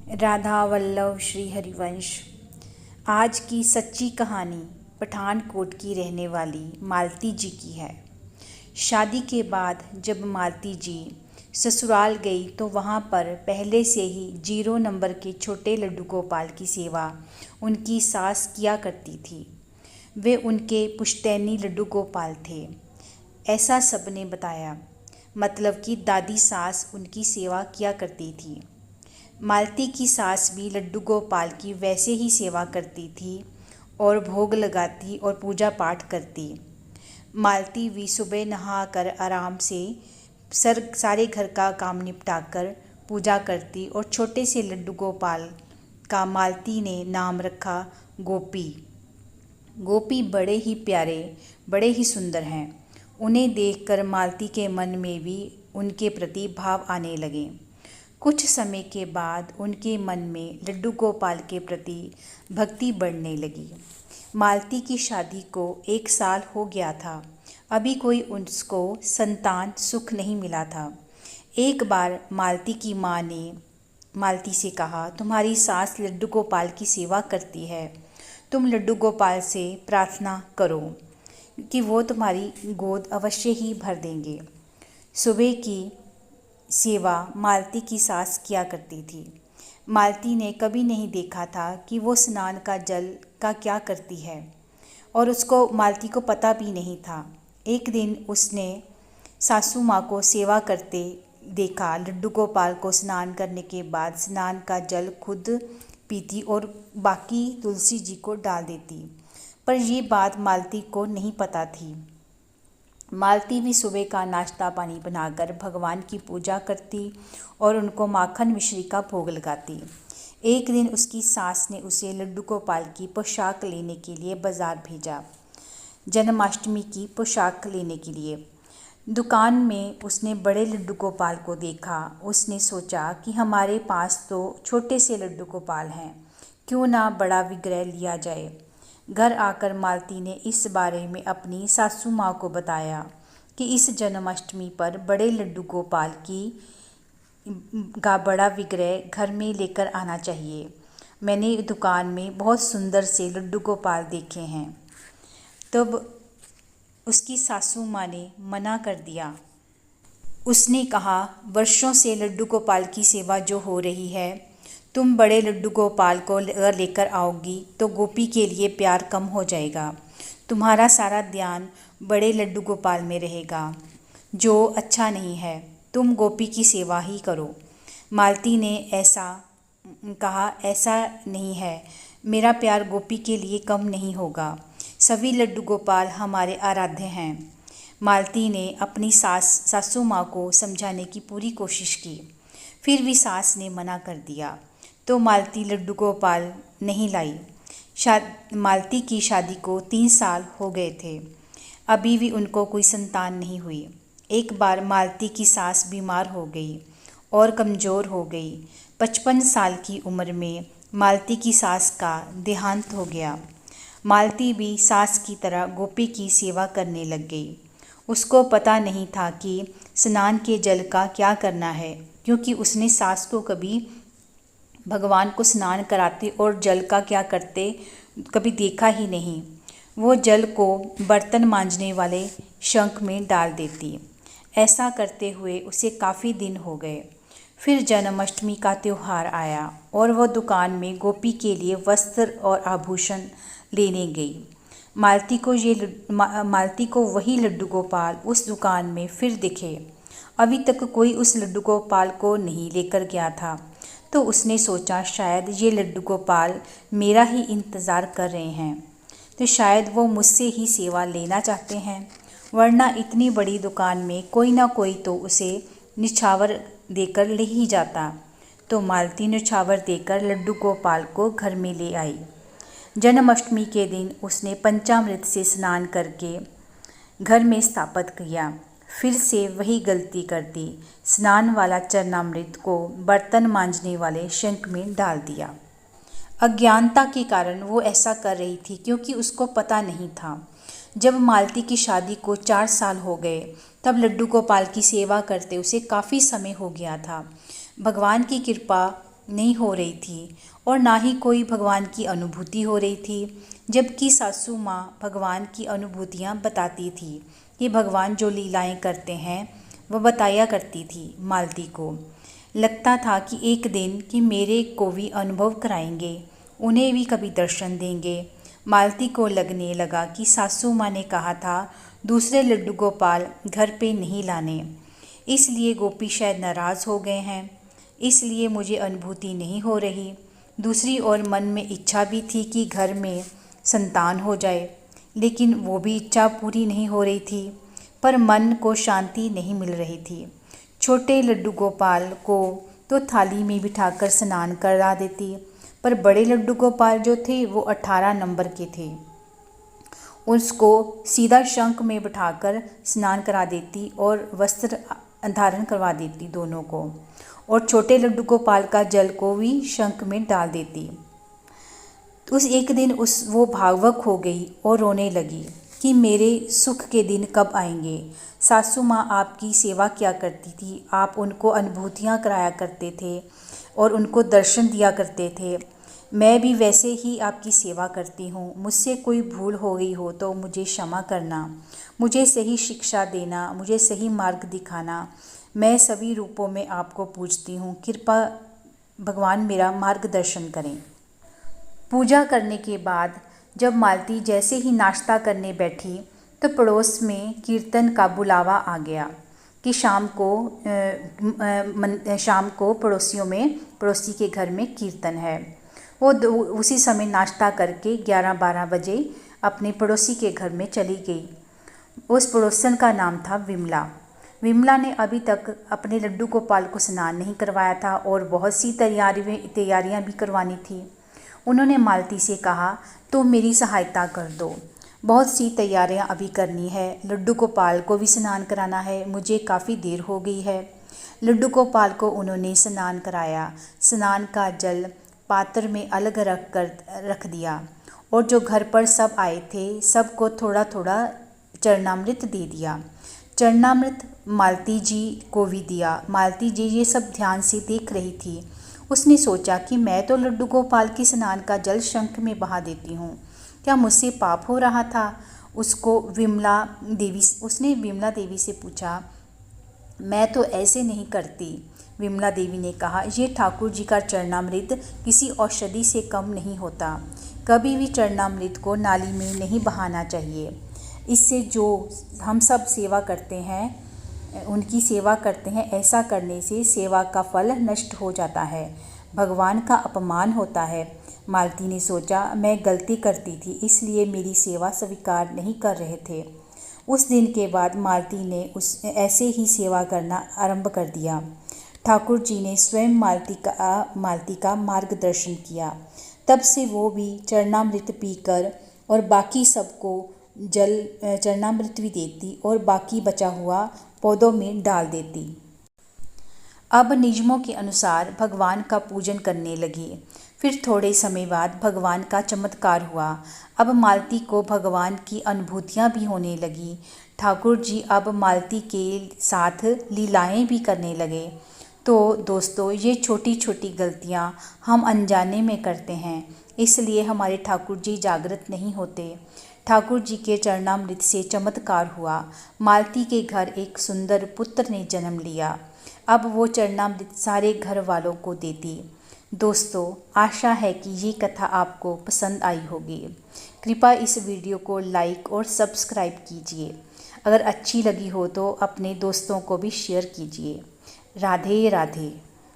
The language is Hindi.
राधा वल्लभ श्री हरिवंश। आज की सच्ची कहानी पठानकोट की रहने वाली मालती जी की है। शादी के बाद जब मालती जी ससुराल गई तो वहाँ पर पहले से ही 0 नंबर के छोटे लड्डू गोपाल की सेवा उनकी सास किया करती थी। वे उनके पुश्तैनी लड्डू गोपाल थे, ऐसा सबने बताया। मतलब कि दादी सास उनकी सेवा किया करती थी। मालती की सास भी लड्डू गोपाल की वैसे ही सेवा करती थी और भोग लगाती और पूजा पाठ करती। मालती भी सुबह नहाकर आराम से सारे घर का काम निपटाकर पूजा करती और छोटे से लड्डू गोपाल का मालती ने नाम रखा गोपी। गोपी बड़े ही प्यारे, बड़े ही सुंदर हैं। उन्हें देखकर मालती के मन में भी उनके प्रति भाव आने लगे। कुछ समय के बाद उनके मन में लड्डू गोपाल के प्रति भक्ति बढ़ने लगी। मालती की शादी को 1 साल हो गया था। अभी कोई उसको संतान सुख नहीं मिला था। एक बार मालती की माँ ने मालती से कहा, तुम्हारी सास लड्डू गोपाल की सेवा करती है, तुम लड्डू गोपाल से प्रार्थना करो कि वो तुम्हारी गोद अवश्य ही भर देंगे। सुबह की सेवा मालती की सास किया करती थी। मालती ने कभी नहीं देखा था कि वो स्नान का जल का क्या करती है और उसको मालती को पता भी नहीं था। एक दिन उसने सासू माँ को सेवा करते देखा। लड्डू गोपाल को स्नान करने के बाद स्नान का जल खुद पीती और बाकी तुलसी जी को डाल देती, पर ये बात मालती को नहीं पता थी। मालती भी सुबह का नाश्ता पानी बनाकर भगवान की पूजा करती और उनको माखन मिश्री का भोग लगाती। एक दिन उसकी सास ने उसे लड्डू गोपाल की पोशाक लेने के लिए बाज़ार भेजा, जन्माष्टमी की पोशाक लेने के लिए। दुकान में उसने बड़े लड्डू गोपाल को देखा। उसने सोचा कि हमारे पास तो छोटे से लड्डू गोपाल हैं, क्यों ना बड़ा विग्रह लिया जाए। घर आकर मालती ने इस बारे में अपनी सासू माँ को बताया कि इस जन्माष्टमी पर बड़े लड्डू गोपाल का बड़ा विग्रह घर में लेकर आना चाहिए। मैंने दुकान में बहुत सुंदर से लड्डू गोपाल देखे हैं। तब उसकी सासू माँ ने मना कर दिया। उसने कहा, वर्षों से लड्डू गोपाल की सेवा जो हो रही है, तुम बड़े लड्डू गोपाल को लेकर आओगी तो गोपी के लिए प्यार कम हो जाएगा। तुम्हारा सारा ध्यान बड़े लड्डू गोपाल में रहेगा, जो अच्छा नहीं है। तुम गोपी की सेवा ही करो। मालती ने ऐसा कहा, ऐसा नहीं है, मेरा प्यार गोपी के लिए कम नहीं होगा। सभी लड्डू गोपाल हमारे आराध्य हैं। मालती ने अपनी सासू माँ को समझाने की पूरी कोशिश की, फिर भी सास ने मना कर दिया तो मालती लड्डू गोपाल नहीं लाई। मालती की शादी को 3 साल हो गए थे, अभी भी उनको कोई संतान नहीं हुई। एक बार मालती की सास बीमार हो गई और कमज़ोर हो गई। 55 साल की उम्र में मालती की सास का देहांत हो गया। मालती भी सास की तरह गोपी की सेवा करने लग गई। उसको पता नहीं था कि स्नान के जल का क्या करना है, क्योंकि उसने सास को कभी भगवान को स्नान कराते और जल का क्या करते कभी देखा ही नहीं। वो जल को बर्तन मांजने वाले शंख में डाल देती। ऐसा करते हुए उसे काफ़ी दिन हो गए। फिर जन्माष्टमी का त्यौहार आया और वह दुकान में गोपी के लिए वस्त्र और आभूषण लेने गई। मालती को वही लड्डू गोपाल उस दुकान में फिर दिखे। अभी तक कोई उस लड्डू गोपाल को नहीं लेकर गया था, तो उसने सोचा शायद ये लड्डू गोपाल मेरा ही इंतज़ार कर रहे हैं, तो शायद वो मुझसे ही सेवा लेना चाहते हैं, वरना इतनी बड़ी दुकान में कोई ना कोई तो उसे निछावर देकर ले ही जाता। तो मालती निछावर देकर लड्डू गोपाल को घर में ले आई। जन्माष्टमी के दिन उसने पंचामृत से स्नान करके घर में स्थापित किया। फिर से वही गलती कर दी, स्नान वाला चरणामृत को बर्तन मांजने वाले शंख में डाल दिया। अज्ञानता के कारण वो ऐसा कर रही थी, क्योंकि उसको पता नहीं था। जब मालती की शादी को 4 साल हो गए, तब लड्डू गोपाल की सेवा करते उसे काफ़ी समय हो गया था। भगवान की कृपा नहीं हो रही थी और ना ही कोई भगवान की अनुभूति हो रही थी, जबकि सासू माँ भगवान की अनुभूतियाँ बताती थी कि भगवान जो लीलाएं करते हैं वह बताया करती थी। मालती को लगता था कि एक दिन कि मेरे को भी अनुभव कराएंगे, उन्हें भी कभी दर्शन देंगे। मालती को लगने लगा कि सासू माँ ने कहा था दूसरे लड्डू गोपाल घर पे नहीं लाने, इसलिए गोपी शायद नाराज़ हो गए हैं, इसलिए मुझे अनुभूति नहीं हो रही। दूसरी ओर मन में इच्छा भी थी कि घर में संतान हो जाए, लेकिन वो भी इच्छा पूरी नहीं हो रही थी, पर मन को शांति नहीं मिल रही थी। छोटे लड्डू गोपाल को तो थाली में बिठाकर स्नान करा देती, पर बड़े लड्डू गोपाल जो थे वो 18 नंबर के थे। उसको सीधा शंख में बिठाकर स्नान करा देती और वस्त्र धारण करवा देती दोनों को, और छोटे लड्डू गोपाल का जल को भी शंख में डाल देती। उस एक दिन वो भावुक हो गई और रोने लगी कि मेरे सुख के दिन कब आएंगे। सासू माँ आपकी सेवा क्या करती थी, आप उनको अनुभूतियाँ कराया करते थे और उनको दर्शन दिया करते थे। मैं भी वैसे ही आपकी सेवा करती हूँ। मुझसे कोई भूल हो गई हो तो मुझे क्षमा करना, मुझे सही शिक्षा देना, मुझे सही मार्ग दिखाना। मैं सभी रूपों में आपको पूजती हूँ, कृपा भगवान मेरा मार्गदर्शन करें। पूजा करने के बाद जब मालती जैसे ही नाश्ता करने बैठी तो पड़ोस में कीर्तन का बुलावा आ गया कि शाम को पड़ोसी के घर में कीर्तन है। वो उसी समय नाश्ता करके 11-12 बजे अपने पड़ोसी के घर में चली गई। उस पड़ोसन का नाम था विमला। विमला ने अभी तक अपने लड्डू गोपाल को स्नान नहीं करवाया था और बहुत सी तैयारियां भी करवानी थी। उन्होंने मालती से कहा, तो मेरी सहायता कर दो, बहुत सी तैयारियां अभी करनी है, लड्डू गोपाल को भी स्नान कराना है, मुझे काफ़ी देर हो गई है। लड्डू गोपाल को उन्होंने स्नान कराया। स्नान का जल पात्र में अलग रख दिया और जो घर पर सब आए थे सबको थोड़ा थोड़ा चरणामृत दे दिया। चरणामृत मालती जी को भी दिया। मालती जी ये सब ध्यान से देख रही थी। उसने सोचा कि मैं तो लड्डू गोपाल की स्नान का जल शंख में बहा देती हूँ, क्या मुझसे पाप हो रहा था? उसने विमला देवी से पूछा, मैं तो ऐसे नहीं करती। विमला देवी ने कहा, ये ठाकुर जी का चरणामृत किसी औषधि से कम नहीं होता। कभी भी चरणामृत को नाली में नहीं बहाना चाहिए। इससे जो हम सब सेवा करते हैं उनकी सेवा करते हैं, ऐसा करने से सेवा का फल नष्ट हो जाता है, भगवान का अपमान होता है। मालती ने सोचा, मैं गलती करती थी, इसलिए मेरी सेवा स्वीकार नहीं कर रहे थे। उस दिन के बाद मालती ने ऐसे ही सेवा करना आरंभ कर दिया। ठाकुर जी ने स्वयं मालती का मार्गदर्शन किया। तब से वो भी चरणामृत पीकर और बाकी सबको चरणामृत भी देती और बाकी बचा हुआ पौधों में डाल देती। अब नियमों के अनुसार भगवान का पूजन करने लगी। फिर थोड़े समय बाद भगवान का चमत्कार हुआ। अब मालती को भगवान की अनुभूतियाँ भी होने लगी। ठाकुर जी अब मालती के साथ लीलाएं भी करने लगे। तो दोस्तों, ये छोटी छोटी गलतियाँ हम अनजाने में करते हैं, इसलिए हमारे ठाकुर जी जागृत नहीं होते। ठाकुर जी के चरणामृत से चमत्कार हुआ। मालती के घर एक सुंदर पुत्र ने जन्म लिया। अब वो चरणामृत सारे घर वालों को देती। दोस्तों, आशा है कि ये कथा आपको पसंद आई होगी। कृपया इस वीडियो को लाइक और सब्सक्राइब कीजिए। अगर अच्छी लगी हो तो अपने दोस्तों को भी शेयर कीजिए। राधे राधे।